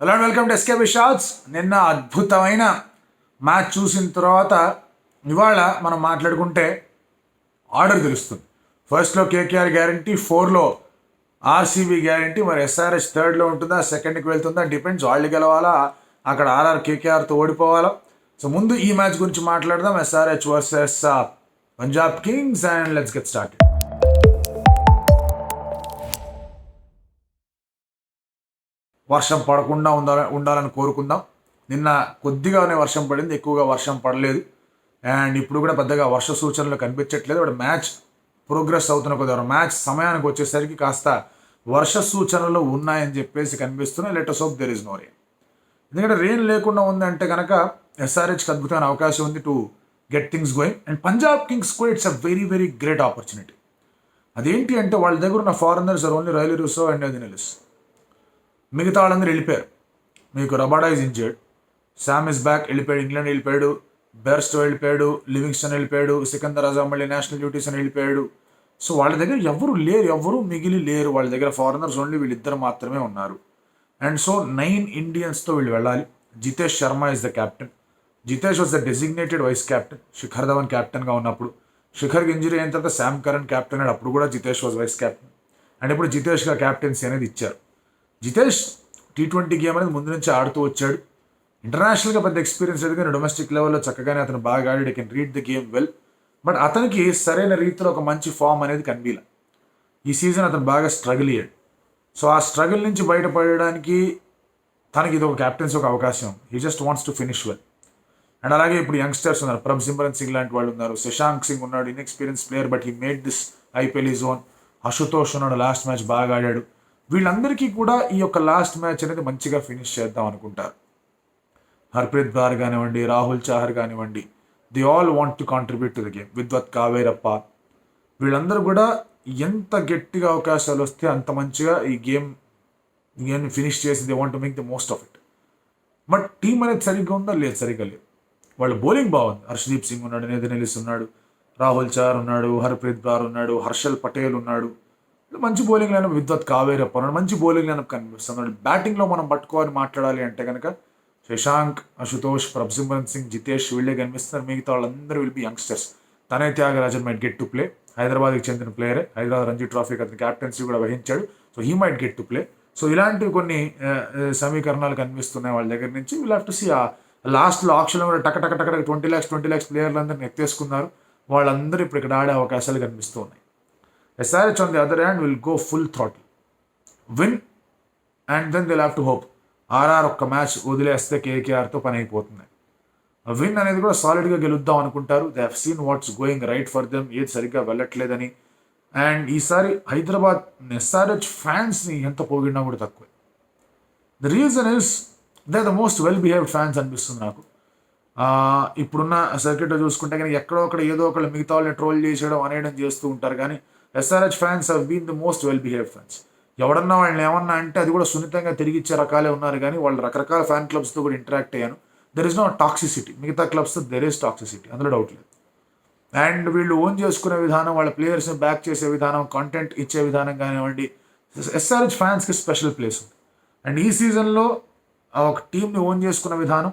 Hello and welcome to SKB shots. నిన్న అద్భుతమైన match చూసిన తర్వాత ఇవాళ మనం మాట్లాడుకుంటే ఆర్డర్ తెలుస్తుంది. ఫస్ట్లో కేకేఆర్ గ్యారంటీ, 4లో ఆర్సీబీ గ్యారంటీ. మరి ఎస్ఆర్హెచ్ థర్డ్లో ఉంటుందా, సెకండ్కి వెళ్తుందా, డిపెండ్స్. వాళ్ళు గెలవాలా, అక్కడ ఆర్ఆర్ కేకేఆర్తో ఓడిపోవాలా. సో ముందు ఈ మ్యాచ్ గురించి మాట్లాడదాం, SRH versus Punjab Kings, and let's get started. వర్షం పడకుండా ఉండాలని కోరుకుందాం. నిన్న కొద్దిగానే వర్షం పడింది, ఎక్కువగా వర్షం పడలేదు. అండ్ ఇప్పుడు కూడా పెద్దగా వర్ష సూచనలు కనిపించట్లేదు. బట్ మ్యాచ్ ప్రోగ్రెస్ అవుతున్న కొద్దిగా మ్యాచ్ సమయానికి వచ్చేసరికి కాస్త వర్ష సూచనలు ఉన్నాయని చెప్పేసి కనిపిస్తున్నాయి. Let us hope there is no rain. ఎందుకంటే రెయిన్ లేకుండా ఉందంటే కనుక ఎస్ఆర్హెచ్కి అద్భుతమైన అవకాశం ఉంది to get things going. And Punjab Kings కూడా it's a very very great opportunity. అదేంటి అంటే వాళ్ళ దగ్గర ఉన్న foreigners are only Rilee Rossouw and ఎదినెలిస్. మిగతా వాళ్ళందరూ వెళ్ళిపోయారు. మీకు Rabada is injured, Sam is back వెళ్ళిపోయాడు, ఇంగ్లాండ్ వెళ్ళిపోయాడు, బెర్స్టో వెళ్ళిపోయాడు, లివింగ్స్టన్ వెళ్ళిపోయాడు, సికందర్ అజమ్ మళ్ళీ నేషనల్ డ్యూటీస్ అని వెళ్ళిపోయాడు. సో వాళ్ళ దగ్గర ఎవరు లేరు, ఎవరు మిగిలి లేరు. వాళ్ళ దగ్గర ఫారినర్స్ ఓన్లీ వీళ్ళిద్దరు మాత్రమే ఉన్నారు. అండ్ సో 9 ఇండియన్స్తో వీళ్ళు వెళ్ళాలి. Jitesh Sharma is the captain. Jitesh was the designated vice captain Shikhar Dhawan క్యాప్టెన్గా ఉన్నప్పుడు. శిఖర్కి ఇంజరీ అయిన తర్వాత శామ్ కరణ్ క్యాప్టెన్ అయ్యాడు, అప్పుడు కూడా Jitesh was vice captain. And ఇప్పుడు జితేష్గా క్యాప్టెన్సీ అనేది ఇచ్చారు. జితేష్ T20 గేమ్ అనేది ముందు నుంచి ఆడుతూ వచ్చాడు. ఇంటర్నేషనల్గా పెద్ద ఎక్స్పీరియన్స్ లేదు, కానీ డొమెస్టిక్ లెవెల్లో చక్కగానే అతను బాగా ఆడాడు. I can read the game well. But అతనికి సరైన రీతిలో ఒక మంచి ఫామ్ అనేది కనిపించలే. ఈ సీజన్ అతను బాగా స్ట్రగుల్ అయ్యాడు. సో ఆ స్ట్రగుల్ నుంచి బయటపడడానికి తనకి ఇది ఒక క్యాప్టెన్సీ ఒక అవకాశం. He just wants to finish well. And అలాగే ఇప్పుడు యంగ్స్టర్స్ ఉన్నారు, ప్రభ్సిమ్రన్ సింగ్ లాంటి వాళ్ళు ఉన్నారు, శశాంక్ సింగ్ ఉన్నాడు, inexperience player but he made this IPL is own. Ashutosh ఉన్నాడు, లాస్ట్ మ్యాచ్ బాగా ఆడాడు. వీళ్ళందరికీ కూడా ఈ యొక్క లాస్ట్ మ్యాచ్ అనేది మంచిగా ఫినిష్ చేద్దాం అనుకుంటారు. హర్ప్రీత్ బ్రార్ కానివ్వండి, రాహుల్ చాహర్ కానివ్వండి, they all want to contribute to the game. Vidwath Kaverappa, వీళ్ళందరూ కూడా ఎంత గట్టిగా అవకాశాలు వస్తే అంత మంచిగా ఈ గేమ్ ఫినిష్ చేసి they want to make the most of it. But team అనేది సరిగ్గా ఉందా, లేదు, సరిగ్గా లేదు. వాళ్ళ బౌలింగ్ బాగుంది. హర్షదీప్ సింగ్ ఉన్నాడు, నేదనెలిస్ ఉన్నాడు, రాహుల్ చాహర్ ఉన్నాడు, హర్ప్రీత్ బ్రార్ ఉన్నాడు, హర్షల్ పటేల్ ఉన్నాడు. మంచి బౌలింగ్ లైనప్. విద్వత్ కావేరప్ప ఉన్నాడు, మంచి బౌలింగ్ లైనప్ కనిపిస్తున్నాడు. బ్యాటింగ్లో మనం పట్టుకోవాలి మాట్లాడాలి అంటే కనుక శశాంక్, అశుతోష్, ప్రభ్సిమ్రన్ సింగ్, జితేష్ వీళ్ళే కనిపిస్తున్నారు. మిగతా వాళ్ళందరూ will be youngsters. Tanay Thyagarajan might get to play. హైదరాబాద్కి చెందిన ప్లేయరే, హైదరాబాద్ రంజీ ట్రోఫీకి అతని క్యాప్టెన్సీ కూడా వహించాడు. So he might get to play. So ఇలాంటివి కొన్ని సమీకరణాలు కనిపిస్తున్నాయి వాళ్ళ దగ్గర నుంచి. Will have to see. ఆ లాస్ట్లో ఆప్షన్లో కూడా టక 20 lakhs ప్లేయర్లందరినీ ఎత్తేసుకున్నారు. వాళ్ళందరూ ఇప్పుడు ఇక్కడ ఆడే అవకాశాలు కనిపిస్తూ ఉన్నాయి. SRH on the other hand will go full throttle, win, and then they'll have to hope. RR ఒక్క మ్యాచ్ వదిలేస్తే KKRతో పని అయిపోతుంది. విన్ అనేది కూడా సాలిడ్గా గెలుద్దాం అనుకుంటారు. They have seen what's going right for them, ఏది సరిగ్గా వెళ్ళట్లేదని. అండ్ ఈసారి హైదరాబాద్ SRH ఫ్యాన్స్ని ఎంత పోగినా కూడా తక్కువే. The reason is they the most well behaved fans అనిపిస్తుంది నాకు. ఇప్పుడున్న సర్క్యూట్లో చూసుకుంటే కానీ ఎక్కడో ఒకటి ఏదో ఒకళ్ళు మిగతా వాళ్ళని ట్రోల్ చేసేయడం అనేయడం చేస్తూ ఉంటారు. కానీ SRH fans have been the most well behave fans. ఎవడన్నా వాళ్ళని ఏమన్నా అంటే అది కూడా సున్నితంగా తిరిగి ఇచ్చే రకాలే ఉన్నారు. కానీ వాళ్ళు రకరకాల ఫ్యాన్ క్లబ్స్తో కూడా ఇంటరాక్ట్ అయ్యాను. There is no toxicity. మిగతా క్లబ్స్తో దెర్ ఇస్ టాక్సిసిటీ, అందులో డౌట్ లేదు. అండ్ వీళ్ళు ఓన్ చేసుకునే విధానం, వాళ్ళ ప్లేయర్స్ని బ్యాక్ చేసే విధానం, కంటెంట్ ఇచ్చే విధానం కానివ్వండి, SRH ఫ్యాన్స్కి స్పెషల్ ప్లేస్ ఉంది. అండ్ ఈ సీజన్లో ఒక టీంని ఓన్ చేసుకున్న విధానం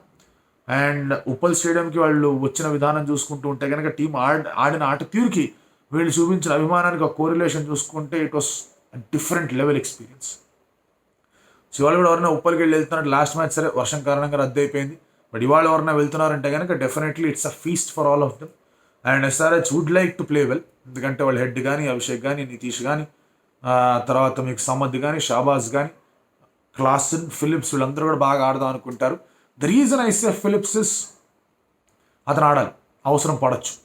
అండ్ ఉప్పల్ స్టేడియంకి వాళ్ళు వచ్చిన విధానం చూసుకుంటూ ఉంటే కనుక టీం ఆడిన ఆట తీరుకి వీళ్ళు చూపించిన అభిమానానికి ఒక కోరిలేషన్ చూసుకుంటే it was different level experience. So ఇవాళ కూడా ఎవరైనా ఉప్పల్కి వెళ్ళి వెళ్తున్నట్టు, లాస్ట్ మ్యాచ్ సరే వర్షం కారణంగా రద్దు అయిపోయింది. బట్ ఇవాళ ఎవరైనా వెళ్తున్నారంటే కనుక definitely it's a feast for all of them. And SRH would like to play well. ఎందుకంటే వాళ్ళ హెడ్ కానీ, అభిషేక్ కానీ, నితీష్ కానీ, తర్వాత మీకు సమద్ కానీ, షాబాజ్ కానీ, క్లాసన్, ఫిలిప్స్ వీళ్ళందరూ కూడా బాగా ఆడదాం అనుకుంటారు. The reason I say Phillips is అతను ఆడాలి, అవసరం పడవచ్చు.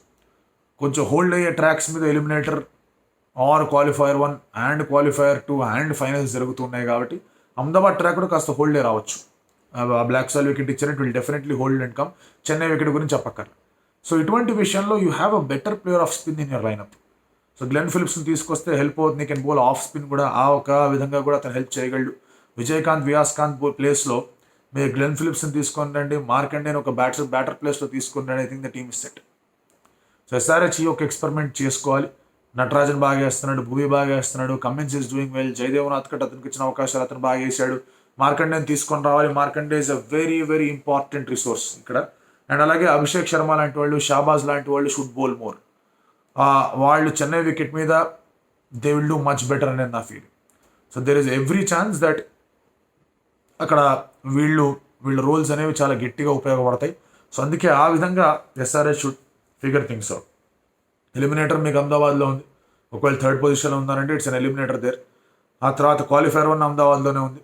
కొంచెం హోల్డ్ అయ్యే ట్రాక్స్ మీద eliminator or qualifier 1 and qualifier 2 and finals జరుగుతున్నాయి కాబట్టి అహ్మదాబాద్ ట్రాక్ కూడా కాస్త హోల్డ్ రావచ్చు. బ్లాక్ సాల్ వికెట్ ఇచ్చినట్టు will definitely hold and come. Chennai wicket గురించి చెప్పక్కర్లేదు. సో ఇటువంటి విషయంలో you have a better player of spin in your lineup. So Glenn ఫిలిప్స్ని తీసుకొస్తే హెల్ప్ అవుతుంది. నీ కెన్ బౌల్ ఆఫ్ స్పిన్ కూడా ఆ ఒక విధంగా కూడా అతను హెల్ప్ చేయగలడు. విజయకాంత్, వియాస్కాంత్ ప్లేస్లో మీరు గ్లెన్ ఫిలిప్స్ని తీసుకొని రండి, మార్కండేని ఒక బ్యాటర్ ప్లేస్లో తీసుకొని రండి. I think the team is set. So SRH ఒక ఎక్స్పెరిమెంట్ చేసుకోవాలి. నటరాజన్ బాగా వేస్తున్నాడు, భూవి బాగా వేస్తున్నాడు, Cummins is doing well, Jaydev Unadkat అతనికి ఇచ్చిన అవకాశాలు అతను బాగా వేసాడు, మార్కండేని తీసుకొని రావాలి. Markande is a very very important resource ఇక్కడ. అండ్ అలాగే అభిషేక్ శర్మ లాంటి వాళ్ళు, షాబాజ్ లాంటి వాళ్ళు షుడ్ బౌల్ మోర్. వాళ్ళు చెన్నై వికెట్ మీద they will do much better అనేది నా feeling. So there is every chance that అక్కడ వీళ్ళ రోల్స్ అనేవి చాలా గట్టిగా ఉపయోగపడతాయి. సో అందుకే ఆ విధంగా SRH should figure things out. Eliminator మీకు అహ్మదాబాద్లో ఉంది. ఒకవేళ థర్డ్ పొజిషన్లో ఉన్నారంటే ఇట్స్ అన్ ఎలిమినేటర్ దేర్. ఆ తర్వాత క్వాలిఫైర్ 1 అహ్మదాబాద్లోనే ఉంది.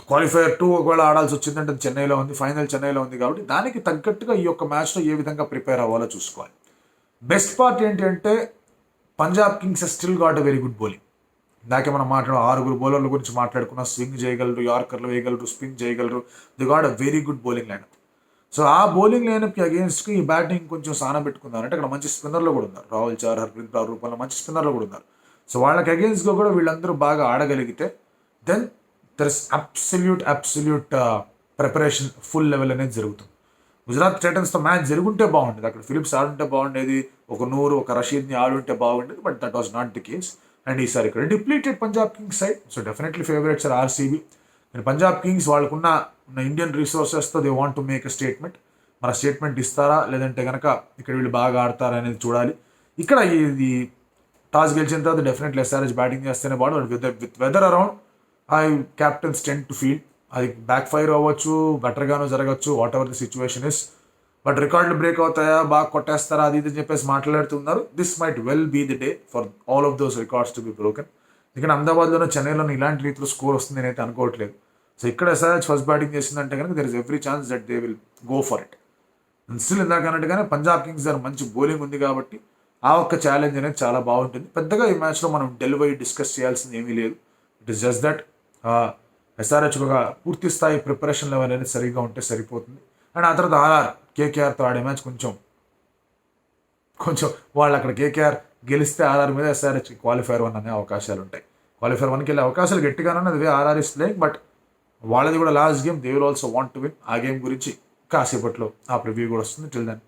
క్వాలిఫైర్ 2 ఒకవేళ ఆడాల్సి వచ్చిందంటే చెన్నైలో ఉంది. ఫైనల్ చెన్నైలో ఉంది. కాబట్టి దానికి తగ్గట్టుగా ఈ యొక్క మ్యాచ్లో ఏ విధంగా ప్రిపేర్ అవ్వాలో చూసుకోవాలి. బెస్ట్ పార్ట్ ఏంటి అంటే Punjab Kings still got a very good bowling. ఇందాకే మనం 6 బౌలర్ల గురించి మాట్లాడుకున్నాం. స్వింగ్ చేయగలరు, యార్కర్లు వేయగలరు, స్పిన్ చేయగలరు. The got a very good bowling lineup. So ఆ బౌలింగ్ లైనప్కి అగేన్స్ట్కి ఈ బ్యాటింగ్ కొంచెం సాన పెట్టుకున్నారంటే అక్కడ మంచి స్పిన్నర్లు కూడా ఉన్నారు. రాహుల్ చార్, హర్ప్రీత్ బ్రార్ రూపంలో మంచి స్పిన్నర్లు కూడా ఉన్నారు. సో వాళ్ళకి అగేన్స్ట్గా కూడా వీళ్ళందరూ బాగా ఆడగలిగితే then there is absolute preparation full level అనేది జరుగుతుంది. గుజరాత్ టైటన్స్తో మ్యాచ్ జరుగుంటే బాగుండేది. అక్కడ ఫిలిప్స్ ఆడుంటే బాగుండేది, ఒక నూరు ఒక రషీద్ని ఆడుంటే బాగుండేది. But that was not the case. And ఈసారి ఇక్కడ depleted Punjab Kings side. So definitely favourites are RCB. And Punjab Kings వాళ్ళకున్న ఇండియన్ రిసోర్సెస్తో they want to make a statement. మన స్టేట్మెంట్ ఇస్తారా లేదంటే కనుక ఇక్కడ వీళ్ళు బాగా ఆడతారా అనేది చూడాలి. ఇక్కడ ఇది టాస్ గెలిచిన తర్వాత డెఫినెట్లీ ఎస్ఆర్హెచ్ బ్యాటింగ్ చేస్తేనే బాగుంది. With weather around I captains tend to field అది బ్యాక్ ఫైర్ అవ్వచ్చు, బెటర్గానూ జరగచ్చు, whatever the situation is. But రికార్డులు బ్రేక్ అవుతాయా, బాగా కొట్టేస్తారా, అది ఇది చెప్పేసి మాట్లాడుతున్నారు. This might well be the day for all of those records to be broken. ఇక్కడ అహ్మదాబాద్లోనూ చెన్నైలోనూ ఇలాంటి రీతిలో స్కోర్ వస్తుంది నేనైతే అనుకోవట్లేదు. సో ఇక్కడ ఎస్ఆర్హెచ్ ఫస్ట్ బ్యాటింగ్ చేసిందంటే కనుక there is every chance that they will go for it. Still ఇందాకన్నట్టుగానే పంజాబ్ కింగ్స్ దగ్గర మంచి బౌలింగ్ ఉంది కాబట్టి ఆ ఒక్క ఛాలెంజ్ అనేది చాలా బాగుంటుంది. పెద్దగా ఈ మ్యాచ్లో మనం డెలివరీ డిస్కస్ చేయాల్సింది ఏమీ లేదు. It is just that SRH ఒక పూర్తి స్థాయి ప్రిపరేషన్ లెవెల్ అనేది సరిగ్గా ఉంటే సరిపోతుంది. అండ్ ఆ తర్వాత ఆర్ఆర్ కేకేఆర్తో ఆడే మ్యాచ్ కొంచెం వాళ్ళు అక్కడ కేకేఆర్ గెలిస్తే ఆర్ఆర్ మీద ఎస్ఆర్హెచ్ క్వాలిఫైర్ 1 అనే అవకాశాలు ఉంటాయి. క్వాలిఫైర్ 1కి వెళ్ళే అవకాశాలు గట్టిగానే అది ఆర్ఆర్ ఇస్ ప్లేయింగ్. బట్ వాళ్ళది కూడా last game, they will also want to win. ఆ గేమ్ గురించి కాసేపట్లో ఆ ప్రివ్యూ కూడా వస్తుంది. Till then